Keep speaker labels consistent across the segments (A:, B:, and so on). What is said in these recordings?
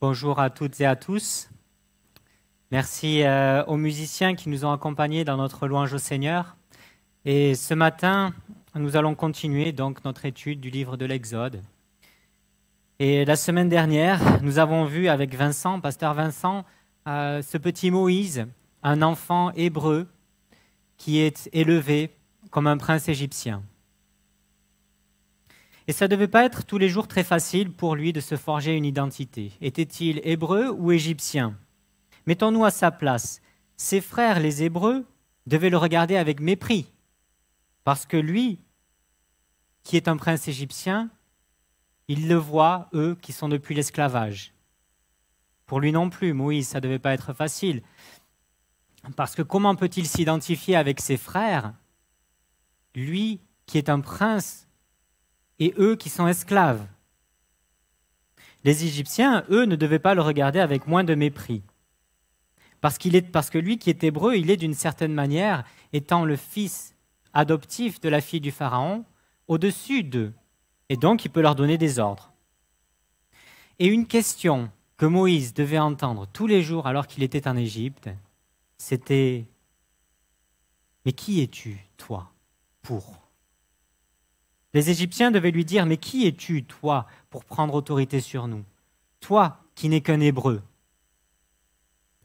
A: Bonjour à toutes et à tous. Merci aux musiciens qui nous ont accompagnés dans notre louange au Seigneur. Et ce matin, nous allons continuer donc notre étude du livre de l'Exode. Et la semaine dernière, nous avons vu avec Vincent, pasteur Vincent, ce petit Moïse, un enfant hébreu qui est élevé comme un prince égyptien. Et ça ne devait pas être tous les jours très facile pour lui de se forger une identité. Était-il hébreu ou égyptien ? Mettons-nous à sa place. Ses frères, les Hébreux, devaient le regarder avec mépris, parce que lui, qui est un prince égyptien, ils le voient, eux, qui sont depuis l'esclavage. Pour lui non plus, Moïse, ça ne devait pas être facile, parce que comment peut-il s'identifier avec ses frères, lui qui est un prince, et eux qui sont esclaves? Les Égyptiens, eux, ne devaient pas le regarder avec moins de mépris. Parce que lui qui est hébreu, il est d'une certaine manière, étant le fils adoptif de la fille du Pharaon, au-dessus d'eux. Et donc, il peut leur donner des ordres. Et une question que Moïse devait entendre tous les jours alors qu'il était en Égypte, c'était « Mais qui es-tu, toi, pour ?» Les Égyptiens devaient lui dire « Mais qui es-tu, toi, pour prendre autorité sur nous? Toi qui n'es qu'un Hébreu. »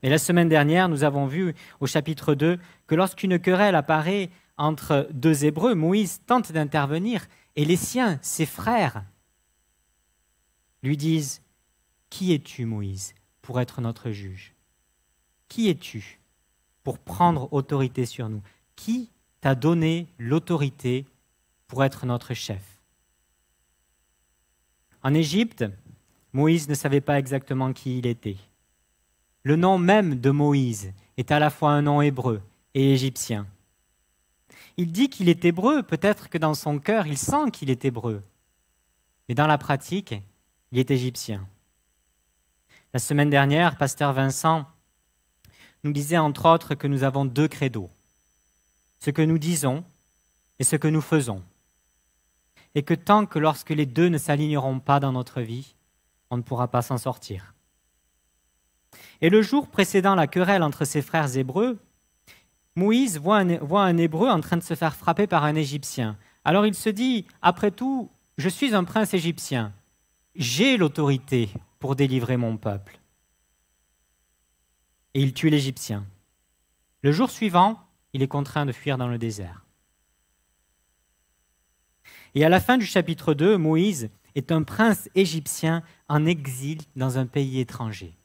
A: Et la semaine dernière, nous avons vu au chapitre 2 que lorsqu'une querelle apparaît entre deux Hébreux, Moïse tente d'intervenir et les siens, ses frères, lui disent « Qui es-tu, Moïse, pour être notre juge? Qui es-tu pour prendre autorité sur nous? Qui t'a donné l'autorité pour être notre chef? » En Égypte, Moïse ne savait pas exactement qui il était. Le nom même de Moïse est à la fois un nom hébreu et égyptien. Il dit qu'il est hébreu, peut-être que dans son cœur, il sent qu'il est hébreu. Mais dans la pratique, il est égyptien. La semaine dernière, pasteur Vincent nous disait entre autres que nous avons deux credos. Ce que nous disons et ce que nous faisons. Et que tant que lorsque les deux ne s'aligneront pas dans notre vie, on ne pourra pas s'en sortir. Et le jour précédant la querelle entre ses frères hébreux, Moïse voit un Hébreu en train de se faire frapper par un Égyptien. Alors il se dit, après tout, je suis un prince égyptien. J'ai l'autorité pour délivrer mon peuple. Et il tue l'Égyptien. Le jour suivant, il est contraint de fuir dans le désert. Et à la fin du chapitre 2, Moïse est un prince égyptien en exil dans un pays étranger.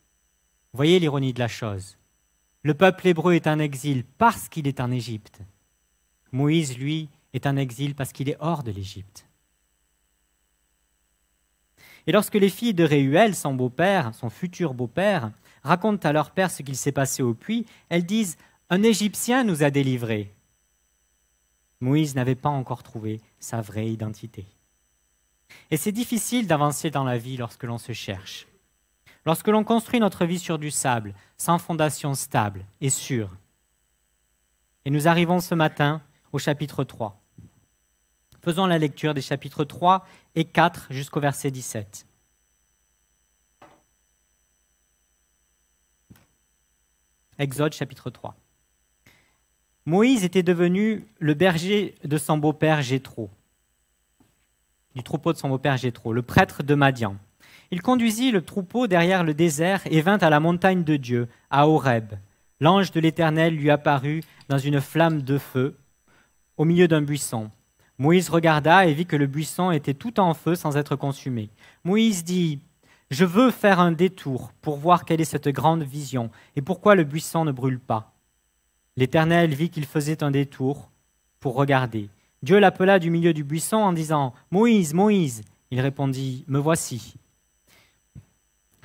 A: Vous voyez l'ironie de la chose. Le peuple hébreu est en exil parce qu'il est en Égypte. Moïse, lui, est en exil parce qu'il est hors de l'Égypte. Et lorsque les filles de Réuel, son beau-père, son futur beau-père, racontent à leur père ce qu'il s'est passé au puits, elles disent « Un Égyptien nous a délivrés ». Moïse n'avait pas encore trouvé sa vraie identité. Et c'est difficile d'avancer dans la vie lorsque l'on se cherche. Lorsque l'on construit notre vie sur du sable, sans fondation stable et sûre. Et nous arrivons ce matin au chapitre 3. Faisons la lecture des chapitres 3 et 4 jusqu'au verset 17. Exode chapitre 3. Moïse était devenu le berger de son beau-père Jéthro, du troupeau de son beau-père Jéthro, le prêtre de Madian. Il conduisit le troupeau derrière le désert et vint à la montagne de Dieu, à Horeb. L'ange de l'Éternel lui apparut dans une flamme de feu au milieu d'un buisson. Moïse regarda et vit que le buisson était tout en feu sans être consumé. Moïse dit « Je veux faire un détour pour voir quelle est cette grande vision et pourquoi le buisson ne brûle pas. » L'Éternel vit qu'il faisait un détour pour regarder. Dieu l'appela du milieu du buisson en disant « Moïse, Moïse !» Il répondit « Me voici !»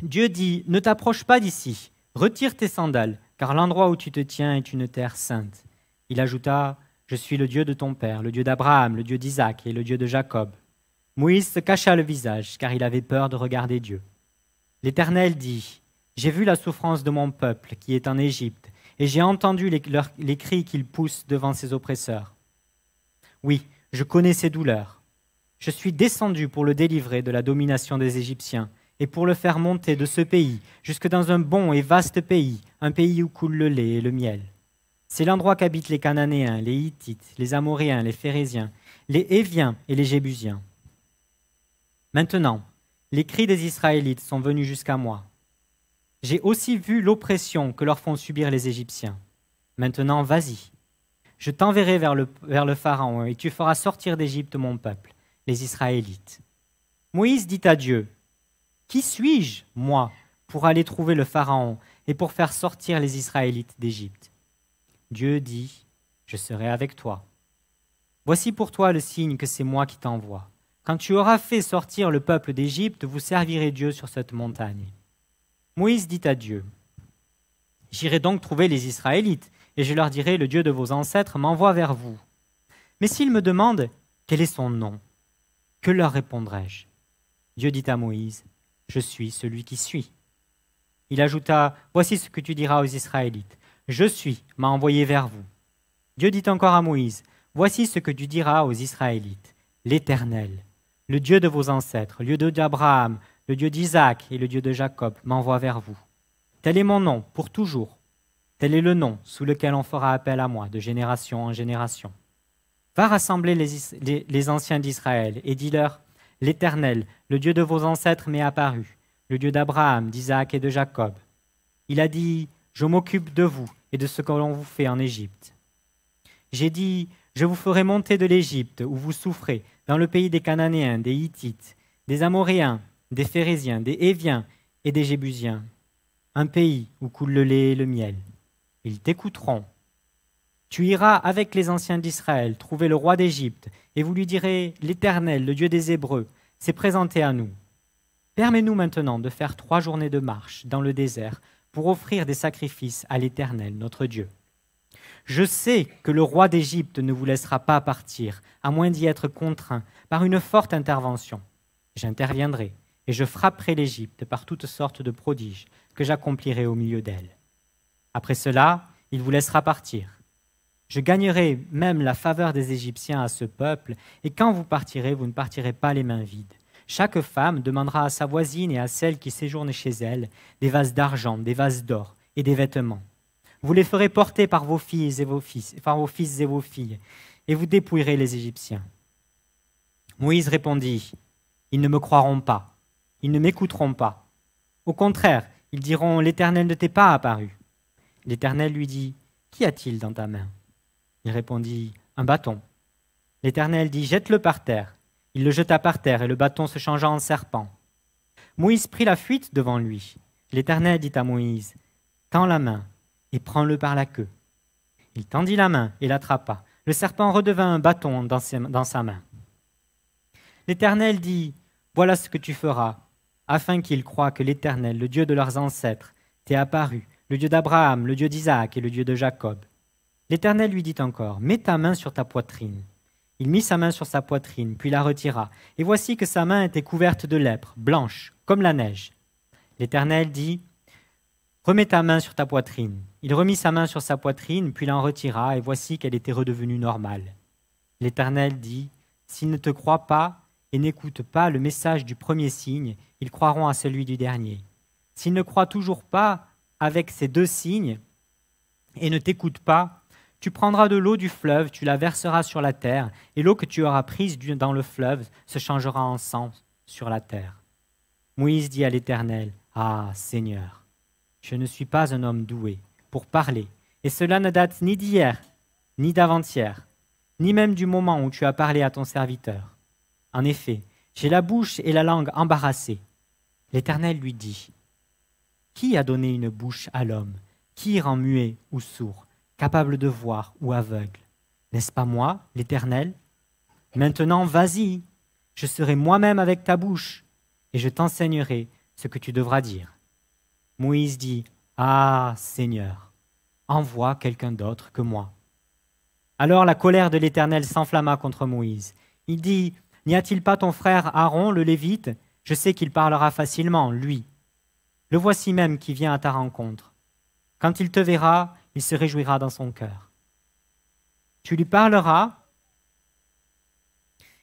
A: Dieu dit « Ne t'approche pas d'ici, retire tes sandales, car l'endroit où tu te tiens est une terre sainte. » Il ajouta « Je suis le Dieu de ton père, le Dieu d'Abraham, le Dieu d'Isaac et le Dieu de Jacob. » Moïse se cacha le visage, car il avait peur de regarder Dieu. L'Éternel dit « J'ai vu la souffrance de mon peuple qui est en Égypte, et j'ai entendu les cris qu'ils poussent devant ses oppresseurs. Oui, je connais ses douleurs. Je suis descendu pour le délivrer de la domination des Égyptiens, et pour le faire monter de ce pays jusque dans un bon et vaste pays, un pays où coule le lait et le miel. C'est l'endroit qu'habitent les Cananéens, les Hittites, les Amoréens, les Phéréziens, les Héviens et les Jébusiens. Maintenant, les cris des Israélites sont venus jusqu'à moi. J'ai aussi vu l'oppression que leur font subir les Égyptiens. Maintenant, vas-y. Je t'enverrai vers le Pharaon et tu feras sortir d'Égypte mon peuple, les Israélites. Moïse dit à Dieu, « Qui suis-je, moi, pour aller trouver le Pharaon et pour faire sortir les Israélites d'Égypte ?» Dieu dit, « Je serai avec toi. Voici pour toi le signe que c'est moi qui t'envoie. Quand tu auras fait sortir le peuple d'Égypte, vous servirez Dieu sur cette montagne. » Moïse dit à Dieu, « J'irai donc trouver les Israélites, et je leur dirai, le Dieu de vos ancêtres m'envoie vers vous. Mais s'ils me demandent, quel est son nom? Que leur répondrai-je? Dieu dit à Moïse, je suis celui qui suis. Il ajouta, voici ce que tu diras aux Israélites. Je suis, m'a envoyé vers vous. Dieu dit encore à Moïse, voici ce que tu diras aux Israélites. L'Éternel, le Dieu de vos ancêtres, le Dieu d'Abraham, le Dieu d'Isaac et le Dieu de Jacob m'envoie vers vous. Tel est mon nom pour toujours. Tel est le nom sous lequel on fera appel à moi de génération en génération. Va rassembler les anciens d'Israël et dis-leur, l'Éternel, le Dieu de vos ancêtres m'est apparu, le Dieu d'Abraham, d'Isaac et de Jacob. Il a dit, je m'occupe de vous et de ce que l'on vous fait en Égypte. J'ai dit, je vous ferai monter de l'Égypte où vous souffrez, dans le pays des Cananéens, des Hittites, des Amoréens, des Phéréziens, des Héviens et des Jébusiens, un pays où coule le lait et le miel. Ils t'écouteront. Tu iras avec les anciens d'Israël trouver le roi d'Égypte, et vous lui direz, l'Éternel, le Dieu des Hébreux, s'est présenté à nous. Permets-nous maintenant de faire 3 journées de marche dans le désert pour offrir des sacrifices à l'Éternel, notre Dieu. Je sais que le roi d'Égypte ne vous laissera pas partir, à moins d'y être contraint par une forte intervention. J'interviendrai, et je frapperai l'Égypte par toutes sortes de prodiges que j'accomplirai au milieu d'elle. Après cela, il vous laissera partir. Je gagnerai même la faveur des Égyptiens à ce peuple, et quand vous partirez, vous ne partirez pas les mains vides. Chaque femme demandera à sa voisine et à celle qui séjourne chez elle des vases d'argent, des vases d'or et des vêtements. Vous les ferez porter par vos fils et vos filles, et vous dépouillerez les Égyptiens. Moïse répondit, ils ne me croiront pas, ils ne m'écouteront pas. Au contraire, ils diront, l'Éternel ne t'est pas apparu. L'Éternel lui dit, qu'y a-t-il dans ta main? Il répondit, un bâton. L'Éternel dit, jette-le par terre. Il le jeta par terre et le bâton se changea en serpent. Moïse prit la fuite devant lui. L'Éternel dit à Moïse, tends la main et prends-le par la queue. Il tendit la main et l'attrapa. Le serpent redevint un bâton dans sa main. L'Éternel dit, voilà ce que tu feras, afin qu'ils croient que l'Éternel, le Dieu de leurs ancêtres, t'est apparu, le Dieu d'Abraham, le Dieu d'Isaac et le Dieu de Jacob. L'Éternel lui dit encore, mets ta main sur ta poitrine. Il mit sa main sur sa poitrine, puis la retira, et voici que sa main était couverte de lèpre, blanche, comme la neige. L'Éternel dit, remets ta main sur ta poitrine. Il remit sa main sur sa poitrine, puis l'en retira, et voici qu'elle était redevenue normale. L'Éternel dit, s'ils ne te croient pas et n'écoutent pas le message du premier signe, ils croiront à celui du dernier. S'ils ne croient toujours pas avec ces 2 signes et ne t'écoutent pas, tu prendras de l'eau du fleuve, tu la verseras sur la terre, et l'eau que tu auras prise dans le fleuve se changera en sang sur la terre. Moïse dit à l'Éternel, ah Seigneur, je ne suis pas un homme doué pour parler, et cela ne date ni d'hier, ni d'avant-hier, ni même du moment où tu as parlé à ton serviteur. En effet, j'ai la bouche et la langue embarrassées. L'Éternel lui dit, qui a donné une bouche à l'homme? Qui rend muet ou sourd, capable de voir ou aveugle? N'est-ce pas moi, l'Éternel? Maintenant, vas-y, je serai moi-même avec ta bouche, et je t'enseignerai ce que tu devras dire. Moïse dit, ah, Seigneur, envoie quelqu'un d'autre que moi. Alors la colère de l'Éternel s'enflamma contre Moïse. Il dit, n'y a-t-il pas ton frère Aaron, le Lévite? Je sais qu'il parlera facilement, lui. Le voici même qui vient à ta rencontre. Quand il te verra, il se réjouira dans son cœur. Tu lui parleras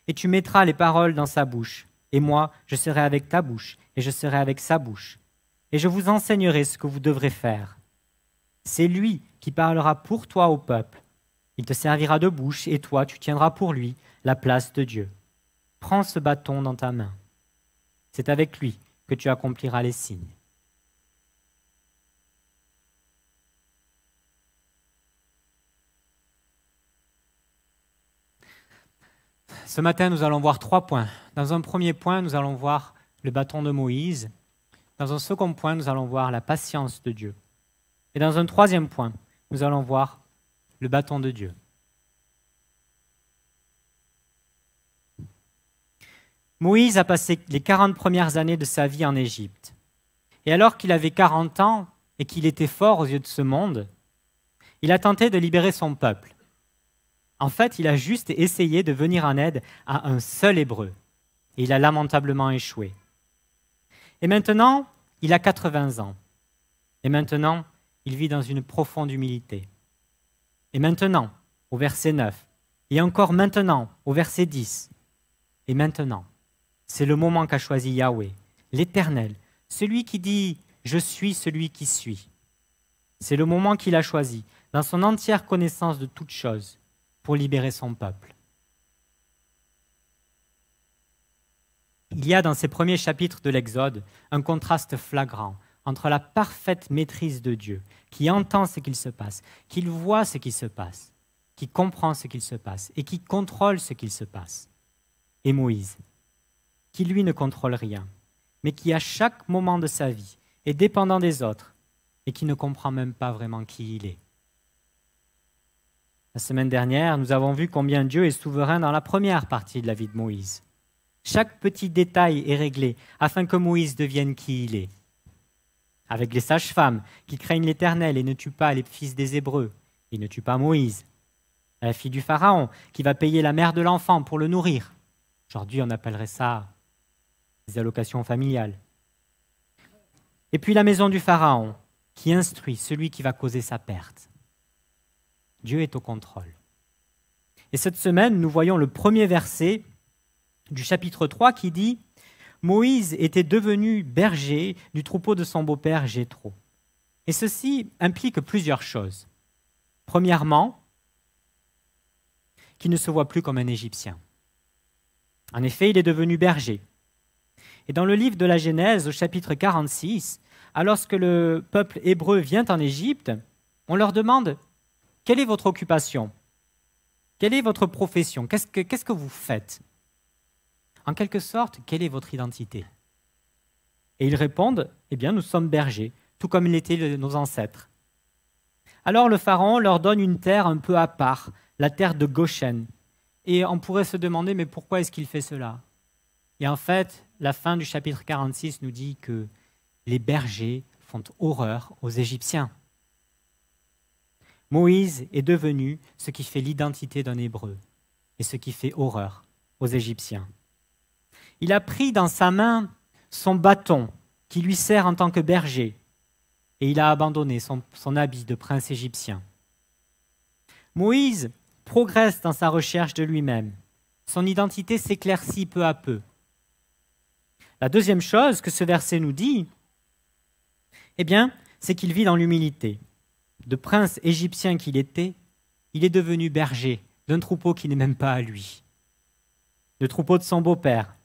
A: et tu mettras les paroles dans sa bouche, Et moi, je serai avec ta bouche, et je serai avec sa bouche. Et je vous enseignerai ce que vous devrez faire. C'est lui qui parlera pour toi au peuple. Il te servira de bouche, et toi, tu tiendras pour lui la place de Dieu. Prends ce bâton dans ta main. C'est avec lui que tu accompliras les signes. Ce matin, nous allons voir 3 points. Dans un premier point, nous allons voir le bâton de Moïse. Dans un second point, nous allons voir la patience de Dieu. Et dans un troisième point, nous allons voir le bâton de Dieu. Moïse a passé les 40 premières années de sa vie en Égypte. Et alors qu'il avait 40 ans et qu'il était fort aux yeux de ce monde, il a tenté de libérer son peuple. En fait, il a juste essayé de venir en aide à un seul Hébreu. Et il a lamentablement échoué. Et maintenant, il a 80 ans. Et maintenant, il vit dans une profonde humilité. Et maintenant, au verset 9, et encore maintenant, au verset 10, et maintenant, c'est le moment qu'a choisi Yahweh, l'Éternel, celui qui dit « Je suis celui qui suis ». C'est le moment qu'il a choisi, dans son entière connaissance de toutes choses, pour libérer son peuple. Il y a dans ces premiers chapitres de l'Exode un contraste flagrant entre la parfaite maîtrise de Dieu, qui entend ce qu'il se passe, qui voit ce qui se passe, qui comprend ce qu'il se passe et qui contrôle ce qu'il se passe, et Moïse, qui lui ne contrôle rien, mais qui à chaque moment de sa vie est dépendant des autres et qui ne comprend même pas vraiment qui il est. La semaine dernière, nous avons vu combien Dieu est souverain dans la première partie de la vie de Moïse. Chaque petit détail est réglé afin que Moïse devienne qui il est. Avec les sages-femmes qui craignent l'Éternel et ne tuent pas les fils des Hébreux, ils ne tuent pas Moïse. La fille du Pharaon qui va payer la mère de l'enfant pour le nourrir. Aujourd'hui, on appellerait ça des allocations familiales. Et puis la maison du Pharaon qui instruit celui qui va causer sa perte. Dieu est au contrôle. Et cette semaine, nous voyons le premier verset du chapitre 3 qui dit « Moïse était devenu berger du troupeau de son beau-père Jéthro. » Et ceci implique plusieurs choses. Premièrement, qu'il ne se voit plus comme un Égyptien. En effet, il est devenu berger. Et dans le livre de la Genèse, au chapitre 46, lorsque le peuple hébreu vient en Égypte, on leur demande « Quelle est votre occupation? Quelle est votre profession? Qu'est-ce que vous faites ?» En quelque sorte, quelle est votre identité? Et ils répondent « Eh bien, nous sommes bergers, tout comme l'étaient nos ancêtres. » Alors le Pharaon leur donne une terre un peu à part, la terre de Goshen. Et on pourrait se demander « Mais pourquoi est-ce qu'il fait cela ?» Et en fait, la fin du chapitre 46 nous dit que les bergers font horreur aux Égyptiens. Moïse est devenu ce qui fait l'identité d'un Hébreu et ce qui fait horreur aux Égyptiens. Il a pris dans sa main son bâton qui lui sert en tant que berger et il a abandonné son habit de prince égyptien. Moïse progresse dans sa recherche de lui-même. Son identité s'éclaircit peu à peu. La deuxième chose que ce verset nous dit, eh bien, c'est qu'il vit dans l'humilité. De prince égyptien qu'il était, il est devenu berger d'un troupeau qui n'est même pas à lui, le troupeau de son beau-père.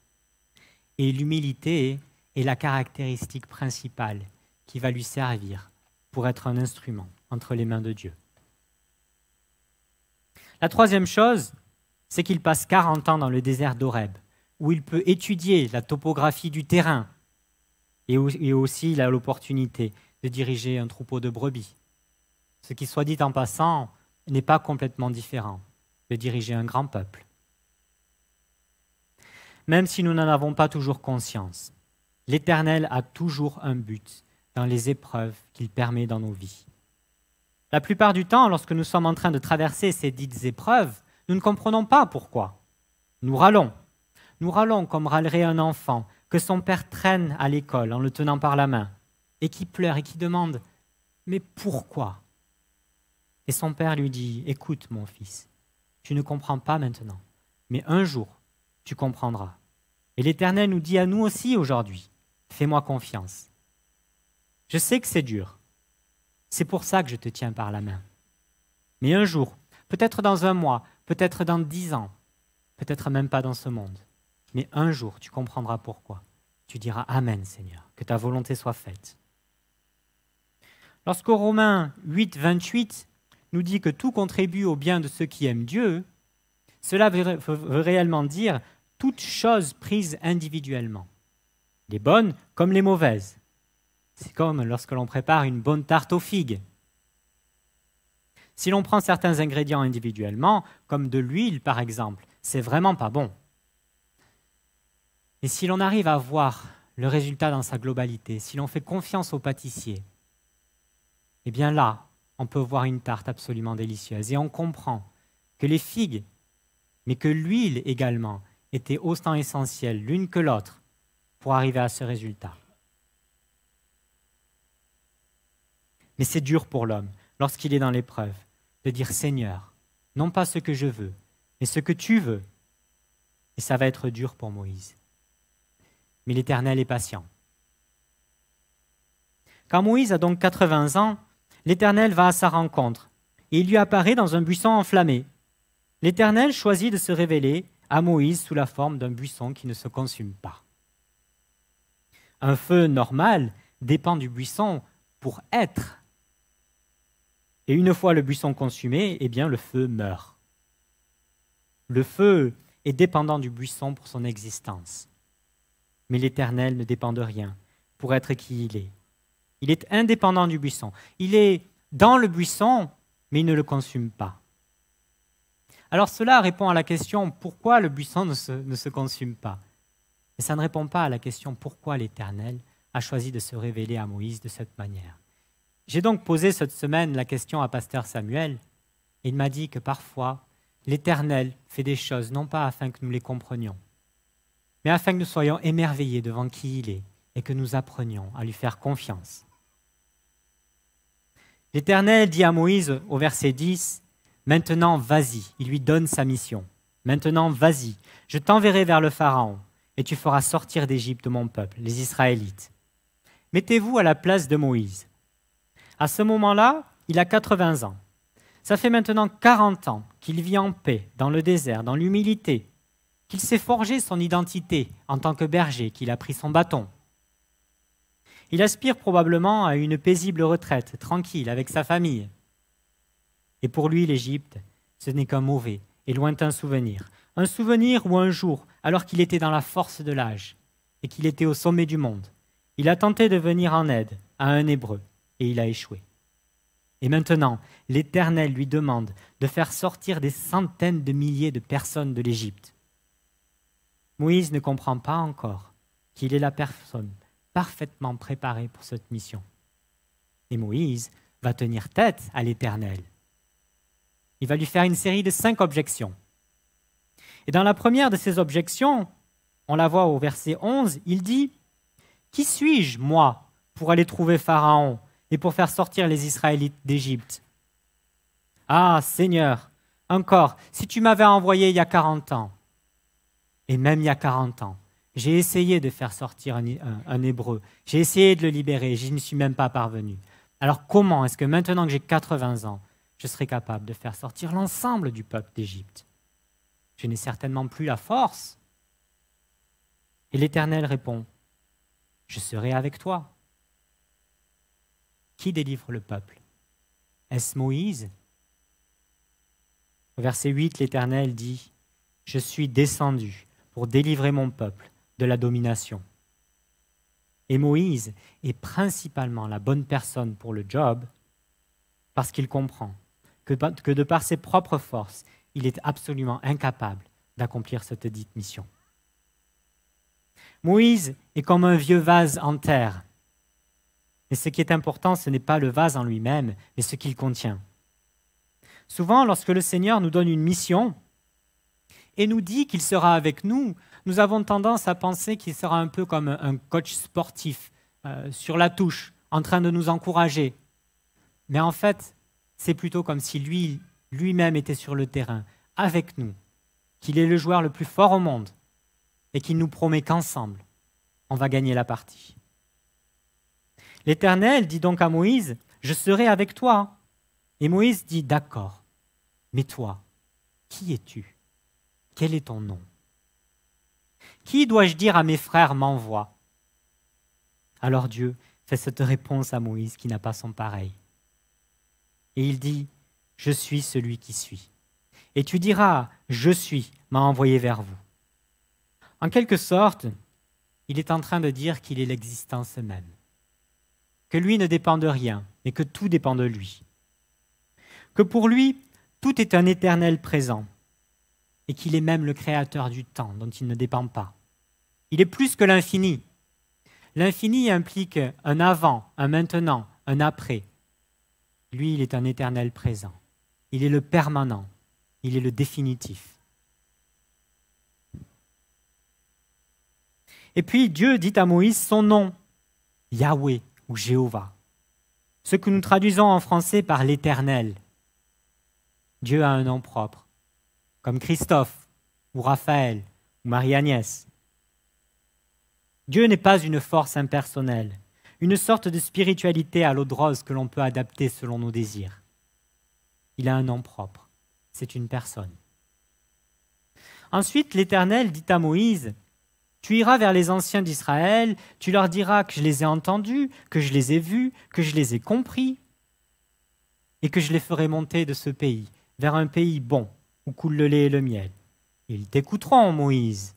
A: Et l'humilité est la caractéristique principale qui va lui servir pour être un instrument entre les mains de Dieu. La troisième chose, c'est qu'il passe 40 ans dans le désert d'Horeb, où il peut étudier la topographie du terrain et aussi il a l'opportunité de diriger un troupeau de brebis. Ce qui, soit dit en passant, n'est pas complètement différent de diriger un grand peuple. Même si nous n'en avons pas toujours conscience, l'Éternel a toujours un but dans les épreuves qu'il permet dans nos vies. La plupart du temps, lorsque nous sommes en train de traverser ces dites épreuves, nous ne comprenons pas pourquoi. Nous râlons. Nous râlons comme râlerait un enfant que son père traîne à l'école en le tenant par la main et qui pleure et qui demande « Mais pourquoi ?» Et son père lui dit « Écoute, mon fils, tu ne comprends pas maintenant, mais un jour, tu comprendras. Et l'Éternel nous dit à nous aussi aujourd'hui, fais-moi confiance. Je sais que c'est dur. C'est pour ça que je te tiens par la main. Mais un jour, peut-être dans un mois, peut-être dans 10 ans, peut-être même pas dans ce monde, mais un jour, tu comprendras pourquoi. Tu diras « Amen, Seigneur, que ta volonté soit faite ». Lorsqu'au Romains 8, 28 nous dit que tout contribue au bien de ceux qui aiment Dieu, cela veut réellement dire toutes choses prises individuellement, les bonnes comme les mauvaises. C'est comme lorsque l'on prépare une bonne tarte aux figues. Si l'on prend certains ingrédients individuellement, comme de l'huile par exemple, c'est vraiment pas bon. Et si l'on arrive à voir le résultat dans sa globalité, si l'on fait confiance au pâtissier, eh bien là, on peut voir une tarte absolument délicieuse. Et on comprend que les figues, mais que l'huile également, étaient autant essentielles l'une que l'autre pour arriver à ce résultat. Mais c'est dur pour l'homme, lorsqu'il est dans l'épreuve, de dire « Seigneur, non pas ce que je veux, mais ce que tu veux ». Et ça va être dur pour Moïse. Mais l'Éternel est patient. Quand Moïse a donc 80 ans, l'Éternel va à sa rencontre et il lui apparaît dans un buisson enflammé. L'Éternel choisit de se révéler à Moïse sous la forme d'un buisson qui ne se consume pas. Un feu normal dépend du buisson pour être. Et une fois le buisson consumé, eh bien le feu meurt. Le feu est dépendant du buisson pour son existence. Mais l'Éternel ne dépend de rien pour être qui il est. Il est indépendant du buisson. Il est dans le buisson, mais il ne le consume pas. Alors cela répond à la question pourquoi le buisson ne se consume pas. Mais ça ne répond pas à la question pourquoi l'Éternel a choisi de se révéler à Moïse de cette manière. J'ai donc posé cette semaine la question à Pasteur Samuel. Et il m'a dit que parfois, l'Éternel fait des choses non pas afin que nous les comprenions, mais afin que nous soyons émerveillés devant qui il est et que nous apprenions à lui faire confiance. L'Éternel dit à Moïse au verset 10, « Maintenant, vas-y », il lui donne sa mission. « Maintenant, vas-y, je t'enverrai vers le Pharaon et tu feras sortir d'Égypte mon peuple, les Israélites. » Mettez-vous à la place de Moïse. À ce moment-là, il a 80 ans. Ça fait maintenant 40 ans qu'il vit en paix, dans le désert, dans l'humilité, qu'il s'est forgé son identité en tant que berger, qu'il a pris son bâton. Il aspire probablement à une paisible retraite, tranquille, avec sa famille. Et pour lui, l'Égypte, ce n'est qu'un mauvais et lointain souvenir. Un souvenir où un jour, alors qu'il était dans la force de l'âge et qu'il était au sommet du monde, il a tenté de venir en aide à un Hébreu et il a échoué. Et maintenant, l'Éternel lui demande de faire sortir des centaines de milliers de personnes de l'Égypte. Moïse ne comprend pas encore qu'il est la personne parfaitement préparée pour cette mission. Et Moïse va tenir tête à l'Éternel. Il va lui faire une série de 5 objections. Et dans la première de ces objections, on la voit au verset 11, il dit « Qui suis-je, moi, pour aller trouver Pharaon et pour faire sortir les Israélites d'Égypte ? Ah, Seigneur, encore, si tu m'avais envoyé il y a 40 ans, et même il y a 40 ans, j'ai essayé de faire sortir un Hébreu, j'ai essayé de le libérer, je n'y suis même pas parvenu. Alors comment est-ce que maintenant que j'ai 80 ans, je serai capable de faire sortir l'ensemble du peuple d'Égypte ? Je n'ai certainement plus la force. » Et l'Éternel répond, « Je serai avec toi. » Qui délivre le peuple? Est-ce Moïse? Au verset 8, l'Éternel dit, « Je suis descendu pour délivrer mon peuple de la domination. » Et Moïse est principalement la bonne personne pour le job parce qu'il comprend que de par ses propres forces, il est absolument incapable d'accomplir cette dite mission. Moïse est comme un vieux vase en terre. Mais ce qui est important, ce n'est pas le vase en lui-même, mais ce qu'il contient. Souvent, lorsque le Seigneur nous donne une mission et nous dit qu'il sera avec nous, nous avons tendance à penser qu'il sera un peu comme un coach sportif sur la touche, en train de nous encourager. Mais en fait, c'est plutôt comme si lui-même était sur le terrain, avec nous, qu'il est le joueur le plus fort au monde et qu'il nous promet qu'ensemble, on va gagner la partie. L'Éternel dit donc à Moïse, « Je serai avec toi. » Et Moïse dit, « D'accord, mais toi, qui es-tu? Quel est ton nom? Qui dois-je dire à mes frères m'envoie ?» Alors Dieu fait cette réponse à Moïse qui n'a pas son pareil. Et il dit, « Je suis celui qui suis. » Et tu diras, « Je suis, m'a envoyé vers vous. » En quelque sorte, il est en train de dire qu'il est l'existence même, que lui ne dépend de rien, mais que tout dépend de lui. Que pour lui, tout est un éternel présent, et qu'il est même le créateur du temps dont il ne dépend pas. Il est plus que l'infini. L'infini implique un avant, un maintenant, un après. Lui, il est un éternel présent. Il est le permanent. Il est le définitif. Et puis Dieu dit à Moïse son nom, Yahweh ou Jéhovah. Ce que nous traduisons en français par l'Éternel. Dieu a un nom propre, comme Christophe ou Raphaël ou Marie-Agnès. Dieu n'est pas une force impersonnelle, une sorte de spiritualité à l'eau de rose que l'on peut adapter selon nos désirs. Il a un nom propre, c'est une personne. Ensuite, l'Éternel dit à Moïse, « Tu iras vers les anciens d'Israël, tu leur diras que je les ai entendus, que je les ai vus, que je les ai compris, et que je les ferai monter de ce pays, vers un pays bon, où coule le lait et le miel. Ils t'écouteront, Moïse.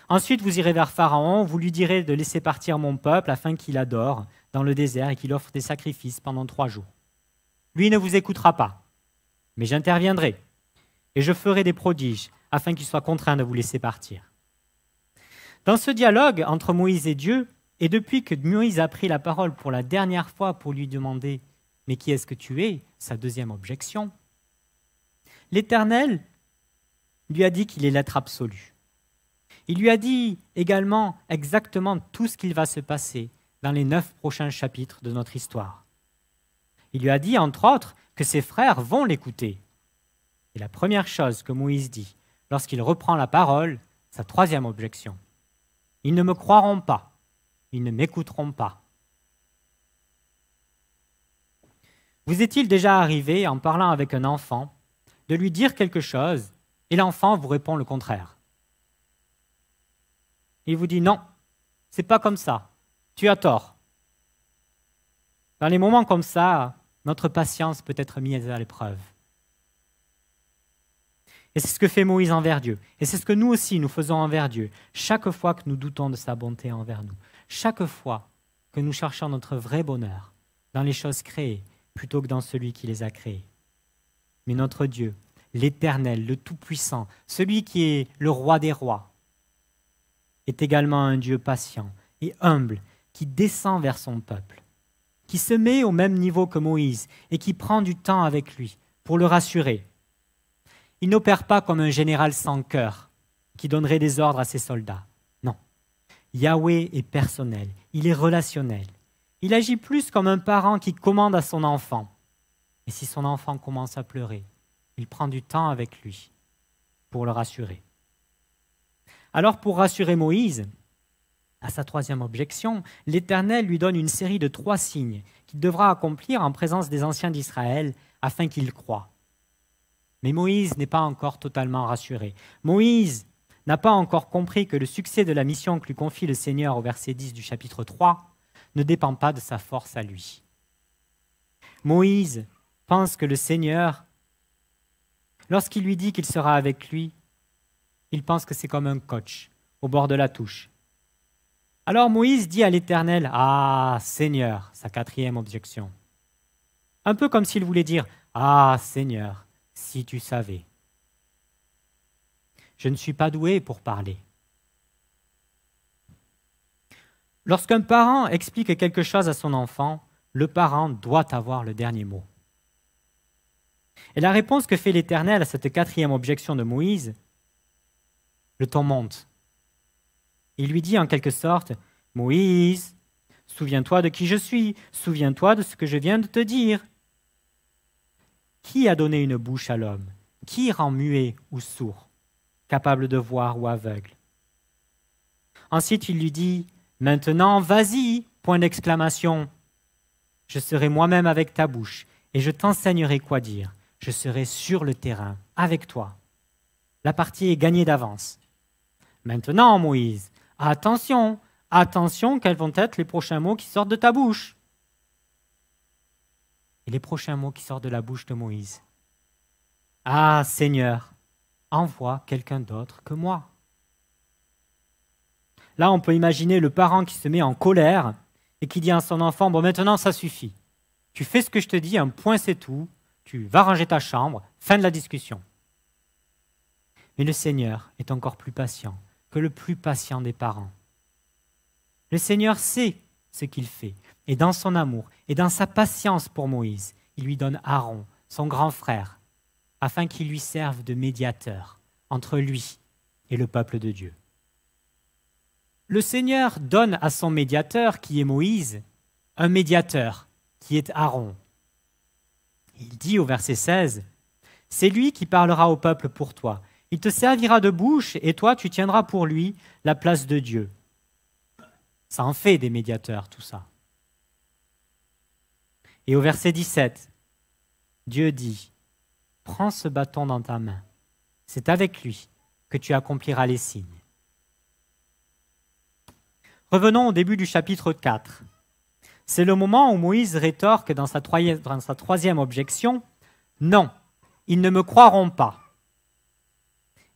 A: Ensuite, vous irez vers Pharaon, vous lui direz de laisser partir mon peuple afin qu'il adore dans le désert et qu'il offre des sacrifices pendant 3 jours. Lui ne vous écoutera pas, mais j'interviendrai et je ferai des prodiges afin qu'il soit contraint de vous laisser partir. » Dans ce dialogue entre Moïse et Dieu, et depuis que Moïse a pris la parole pour la dernière fois pour lui demander « Mais qui est-ce que tu es ?» sa deuxième objection, l'Éternel lui a dit qu'il est l'être absolu. Il lui a dit également exactement tout ce qu'il va se passer dans les 9 prochains chapitres de notre histoire. Il lui a dit, entre autres, que ses frères vont l'écouter. Et la première chose que Moïse dit, lorsqu'il reprend la parole, sa 3e objection, « Ils ne me croiront pas, ils ne m'écouteront pas. » Vous est-il déjà arrivé, en parlant avec un enfant, de lui dire quelque chose et l'enfant vous répond le contraire? Il vous dit « Non, c'est pas comme ça, tu as tort. » Dans les moments comme ça, notre patience peut être mise à l'épreuve. Et c'est ce que fait Moïse envers Dieu. Et c'est ce que nous aussi, nous faisons envers Dieu. Chaque fois que nous doutons de sa bonté envers nous, chaque fois que nous cherchons notre vrai bonheur dans les choses créées plutôt que dans celui qui les a créées. Mais notre Dieu, l'Éternel, le Tout-Puissant, celui qui est le roi des rois, est également un Dieu patient et humble qui descend vers son peuple, qui se met au même niveau que Moïse et qui prend du temps avec lui pour le rassurer. Il n'opère pas comme un général sans cœur qui donnerait des ordres à ses soldats. Non. Yahweh est personnel, il est relationnel. Il agit plus comme un parent qui commande à son enfant. Et si son enfant commence à pleurer, il prend du temps avec lui pour le rassurer. Alors pour rassurer Moïse, à sa 3e objection, l'Éternel lui donne une série de 3 signes qu'il devra accomplir en présence des anciens d'Israël afin qu'il croie. Mais Moïse n'est pas encore totalement rassuré. Moïse n'a pas encore compris que le succès de la mission que lui confie le Seigneur au verset 10 du chapitre 3 ne dépend pas de sa force à lui. Moïse pense que le Seigneur, lorsqu'il lui dit qu'il sera avec lui, il pense que c'est comme un coach au bord de la touche. Alors Moïse dit à l'Éternel, « Ah, Seigneur », sa 4e objection. Un peu comme s'il voulait dire, « Ah, Seigneur, si tu savais. Je ne suis pas doué pour parler. » Lorsqu'un parent explique quelque chose à son enfant, le parent doit avoir le dernier mot. Et la réponse que fait l'Éternel à cette 4e objection de Moïse, le ton monte. Il lui dit en quelque sorte, « Moïse, souviens-toi de qui je suis, souviens-toi de ce que je viens de te dire. Qui a donné une bouche à l'homme? Qui rend muet ou sourd, capable de voir ou aveugle? Ensuite, il lui dit, « Maintenant, vas-y, point d'exclamation. Je serai moi-même avec ta bouche et je t'enseignerai quoi dire. Je serai sur le terrain avec toi. » La partie est gagnée d'avance. Maintenant, Moïse, attention, attention, quels vont être les prochains mots qui sortent de ta bouche. Et les prochains mots qui sortent de la bouche de Moïse. Ah, Seigneur, envoie quelqu'un d'autre que moi. Là, on peut imaginer le parent qui se met en colère et qui dit à son enfant, bon, maintenant, ça suffit. Tu fais ce que je te dis, un point, c'est tout. Tu vas ranger ta chambre, fin de la discussion. Mais le Seigneur est encore plus patient que le plus patient des parents. Le Seigneur sait ce qu'il fait, et dans son amour, et dans sa patience pour Moïse, il lui donne Aaron, son grand frère, afin qu'il lui serve de médiateur entre lui et le peuple de Dieu. Le Seigneur donne à son médiateur, qui est Moïse, un médiateur, qui est Aaron. Il dit au verset 16, « C'est lui qui parlera au peuple pour toi. Il te servira de bouche et toi, tu tiendras pour lui la place de Dieu. » Ça en fait des médiateurs, tout ça. Et au verset 17, Dieu dit, « Prends ce bâton dans ta main. C'est avec lui que tu accompliras les signes. » Revenons au début du chapitre 4. C'est le moment où Moïse rétorque dans sa troisième objection, « Non, ils ne me croiront pas. »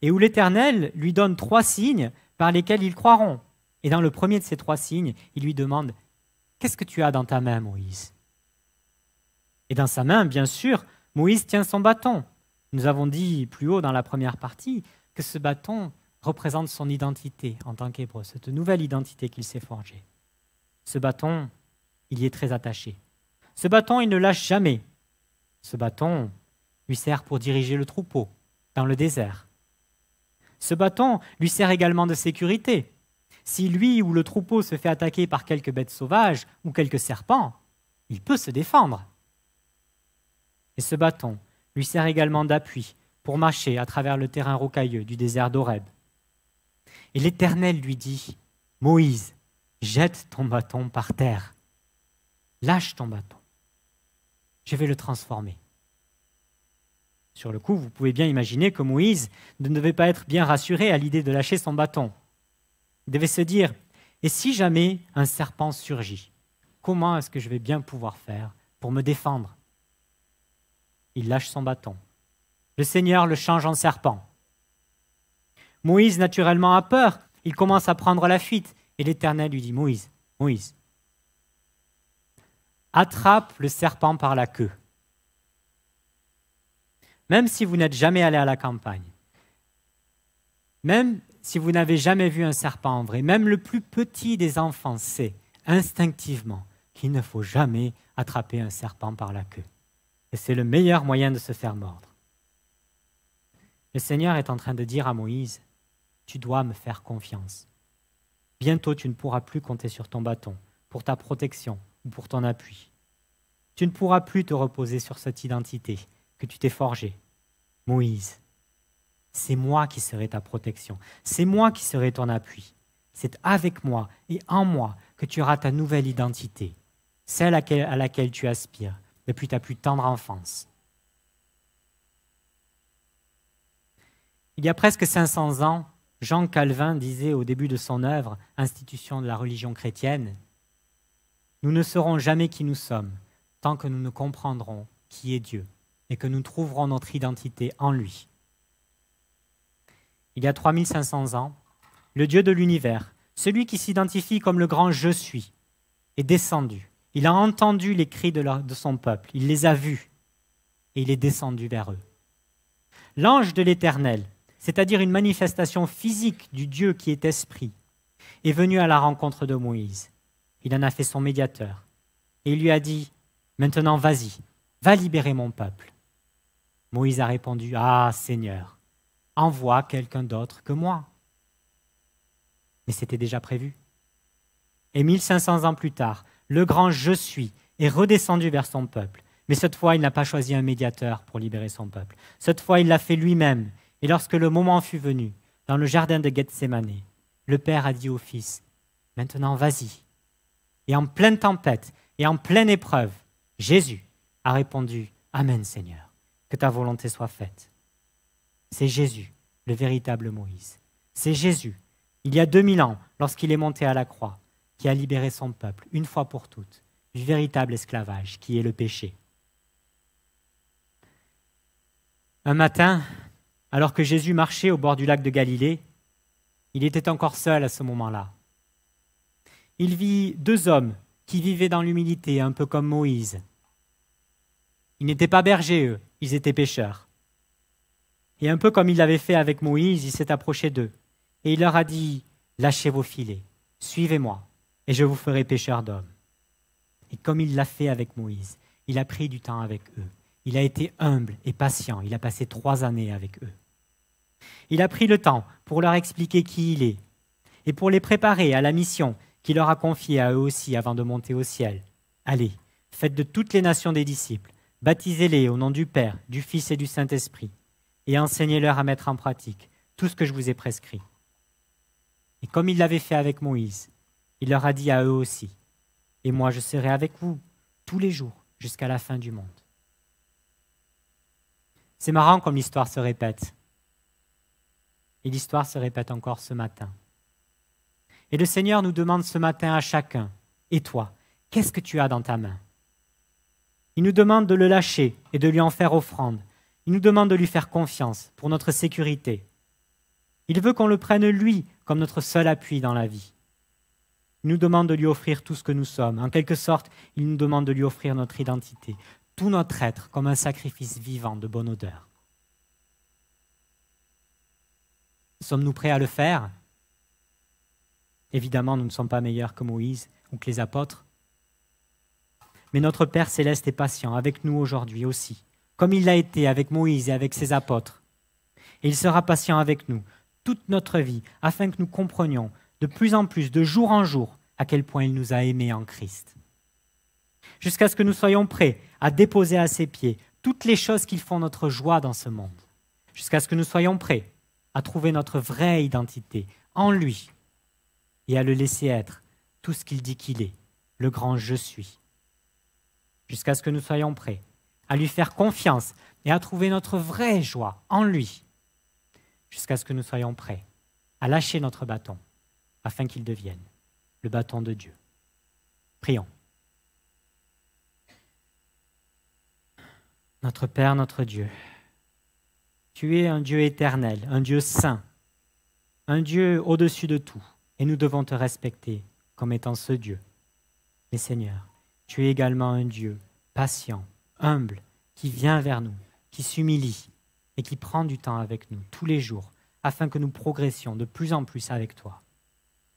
A: Et où l'Éternel lui donne 3 signes par lesquels ils croiront. Et dans le premier de ces 3 signes, il lui demande « Qu'est-ce que tu as dans ta main, Moïse ?» Et dans sa main, bien sûr, Moïse tient son bâton. Nous avons dit plus haut dans la première partie que ce bâton représente son identité en tant qu'Hébreu, cette nouvelle identité qu'il s'est forgée. Ce bâton, il y est très attaché. Ce bâton, il ne lâche jamais. Ce bâton lui sert pour diriger le troupeau dans le désert. Ce bâton lui sert également de sécurité. Si lui ou le troupeau se fait attaquer par quelques bêtes sauvages ou quelques serpents, il peut se défendre. Et ce bâton lui sert également d'appui pour marcher à travers le terrain rocailleux du désert d'Horeb. Et l'Éternel lui dit, « Moïse, jette ton bâton par terre. Lâche ton bâton. Je vais le transformer. » Sur le coup, vous pouvez bien imaginer que Moïse ne devait pas être bien rassuré à l'idée de lâcher son bâton. Il devait se dire, et si jamais un serpent surgit, comment est-ce que je vais bien pouvoir faire pour me défendre? Il lâche son bâton. Le Seigneur le change en serpent. Moïse, naturellement, a peur. Il commence à prendre la fuite. Et l'Éternel lui dit, Moïse, Moïse, attrape le serpent par la queue. Même si vous n'êtes jamais allé à la campagne, même si vous n'avez jamais vu un serpent en vrai, même le plus petit des enfants sait instinctivement qu'il ne faut jamais attraper un serpent par la queue. Et c'est le meilleur moyen de se faire mordre. Le Seigneur est en train de dire à Moïse, tu dois me faire confiance. Bientôt, tu ne pourras plus compter sur ton bâton pour ta protection ou pour ton appui. Tu ne pourras plus te reposer sur cette identité que tu t'es forgée. Moïse, c'est moi qui serai ta protection. C'est moi qui serai ton appui. C'est avec moi et en moi que tu auras ta nouvelle identité, celle à laquelle tu aspires depuis ta plus tendre enfance. Il y a presque 500 ans, Jean Calvin disait au début de son œuvre « Institution de la religion chrétienne » « Nous ne saurons jamais qui nous sommes tant que nous ne comprendrons qui est Dieu et que nous trouverons notre identité en lui. » Il y a 3500 ans, le Dieu de l'univers, celui qui s'identifie comme le grand « Je suis », est descendu. Il a entendu les cris de son peuple, il les a vus et il est descendu vers eux. L'ange de l'Éternel, c'est-à-dire une manifestation physique du Dieu qui est esprit, est venu à la rencontre de Moïse. Il en a fait son médiateur et il lui a dit « Maintenant, vas-y, va libérer mon peuple. » Moïse a répondu « Ah, Seigneur, envoie quelqu'un d'autre que moi. » Mais c'était déjà prévu. Et 1500 ans plus tard, le grand « Je suis » est redescendu vers son peuple. Mais cette fois, il n'a pas choisi un médiateur pour libérer son peuple. Cette fois, il l'a fait lui-même. Et lorsque le moment fut venu, dans le jardin de Gethsémané, le Père a dit au Fils, « Maintenant, vas-y. » Et en pleine tempête et en pleine épreuve, Jésus a répondu, « Amen, Seigneur, que ta volonté soit faite. » C'est Jésus, le véritable Moïse. C'est Jésus, il y a 2000 ans, lorsqu'il est monté à la croix, qui a libéré son peuple, une fois pour toutes, du véritable esclavage qui est le péché. Un matin, alors que Jésus marchait au bord du lac de Galilée, il était encore seul à ce moment-là. Il vit 2 hommes qui vivaient dans l'humilité, un peu comme Moïse. Ils n'étaient pas bergers, eux, ils étaient pêcheurs. Et un peu comme il l'avait fait avec Moïse, il s'est approché d'eux. Et il leur a dit, « Lâchez vos filets, suivez-moi, et je vous ferai pêcheurs d'hommes. » Et comme il l'a fait avec Moïse, il a pris du temps avec eux. Il a été humble et patient. Il a passé 3 années avec eux. Il a pris le temps pour leur expliquer qui il est et pour les préparer à la mission qu'il leur a confiée à eux aussi avant de monter au ciel. Allez, faites de toutes les nations des disciples, baptisez-les au nom du Père, du Fils et du Saint-Esprit, et enseignez-leur à mettre en pratique tout ce que je vous ai prescrit. Et comme il l'avait fait avec Moïse, il leur a dit à eux aussi, « Et moi je serai avec vous tous les jours jusqu'à la fin du monde. » C'est marrant comme l'histoire se répète. Et l'histoire se répète encore ce matin. Et le Seigneur nous demande ce matin à chacun, « Et toi, qu'est-ce que tu as dans ta main ?» Il nous demande de le lâcher et de lui en faire offrande. Il nous demande de lui faire confiance pour notre sécurité. Il veut qu'on le prenne lui comme notre seul appui dans la vie. Il nous demande de lui offrir tout ce que nous sommes. En quelque sorte, il nous demande de lui offrir notre identité, tout notre être comme un sacrifice vivant de bonne odeur. Sommes-nous prêts à le faire? Évidemment, nous ne sommes pas meilleurs que Moïse ou que les apôtres. Mais notre Père céleste est patient avec nous aujourd'hui aussi, comme il l'a été avec Moïse et avec ses apôtres. Et il sera patient avec nous toute notre vie, afin que nous comprenions de plus en plus, de jour en jour, à quel point il nous a aimés en Christ. Jusqu'à ce que nous soyons prêts à déposer à ses pieds toutes les choses qui font notre joie dans ce monde. Jusqu'à ce que nous soyons prêts à trouver notre vraie identité en lui et à le laisser être tout ce qu'il dit qu'il est, le grand je suis. Jusqu'à ce que nous soyons prêts à lui faire confiance et à trouver notre vraie joie en lui. Jusqu'à ce que nous soyons prêts à lâcher notre bâton afin qu'il devienne le bâton de Dieu. Prions. Notre Père, notre Dieu, tu es un Dieu éternel, un Dieu saint, un Dieu au-dessus de tout, et nous devons te respecter comme étant ce Dieu. Mais Seigneur, tu es également un Dieu patient, humble, qui vient vers nous, qui s'humilie et qui prend du temps avec nous tous les jours afin que nous progressions de plus en plus avec toi.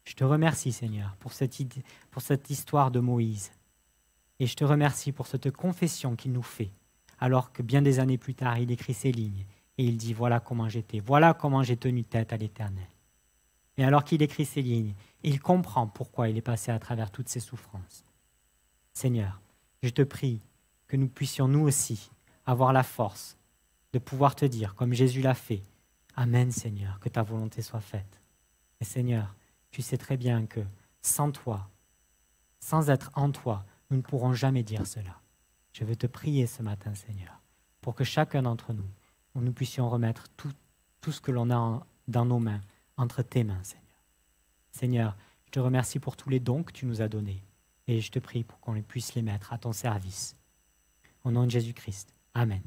A: Je te remercie, Seigneur, pour cette histoire de Moïse. Et je te remercie pour cette confession qu'il nous fait, alors que bien des années plus tard, il écrit ces lignes et il dit « Voilà comment j'étais, voilà comment j'ai tenu tête à l'Éternel. » Et alors qu'il écrit ces lignes, il comprend pourquoi il est passé à travers toutes ces souffrances. Seigneur, je te prie que nous puissions nous aussi avoir la force de pouvoir te dire, comme Jésus l'a fait, « Amen, Seigneur, que ta volonté soit faite. » Et Seigneur, tu sais très bien que sans toi, sans être en toi, nous ne pourrons jamais dire cela. Je veux te prier ce matin, Seigneur, pour que chacun d'entre nous, nous puissions remettre tout ce que l'on a dans nos mains, entre tes mains, Seigneur. Seigneur, je te remercie pour tous les dons que tu nous as donnés et je te prie pour qu'on puisse les mettre à ton service. Au nom de Jésus-Christ. Amen.